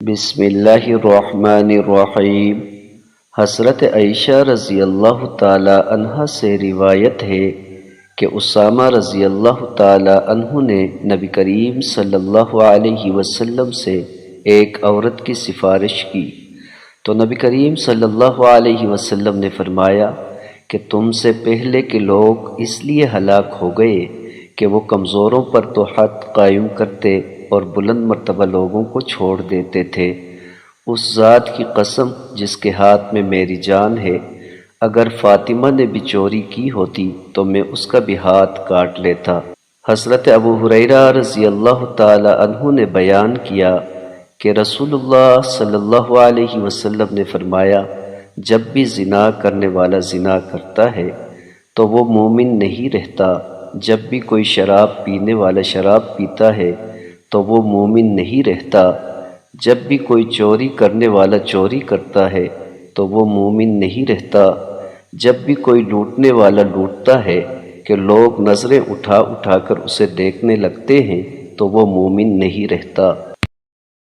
بسم اللہ الرحمن الرحیم۔ حضرت عائشہ رضی اللہ تعالی عنہ سے روایت ہے کہ اسامہ رضی اللہ تعالی عنہ نے نبی کریم صلی اللہ علیہ وسلم سے ایک عورت کی سفارش کی تو نبی کریم صلی اللہ علیہ وسلم نے فرمایا کہ تم سے پہلے کے لوگ اس لیے ہلاک ہو گئے کہ وہ کمزوروں پر تو حد قائم کرتے اور بلند مرتبہ لوگوں کو چھوڑ دیتے تھے۔ اس ذات کی قسم جس کے ہاتھ میں میری جان ہے، اگر فاطمہ نے بھی چوری کی ہوتی تو میں اس کا بھی ہاتھ کاٹ لیتا۔ حضرت ابو ہریرہ رضی اللہ تعالی عنہ نے بیان کیا کہ رسول اللہ صلی اللہ علیہ وسلم نے فرمایا، جب بھی زنا کرنے والا زنا کرتا ہے تو وہ مومن نہیں رہتا، جب بھی کوئی شراب پینے والا شراب پیتا ہے تو وہ مومن نہیں رہتا، جب بھی کوئی چوری کرنے والا چوری کرتا ہے تو وہ مومن نہیں رہتا، جب بھی کوئی لوٹنے والا لوٹتا ہے کہ لوگ نظریں اٹھا اٹھا کر اسے دیکھنے لگتے ہیں تو وہ مومن نہیں رہتا۔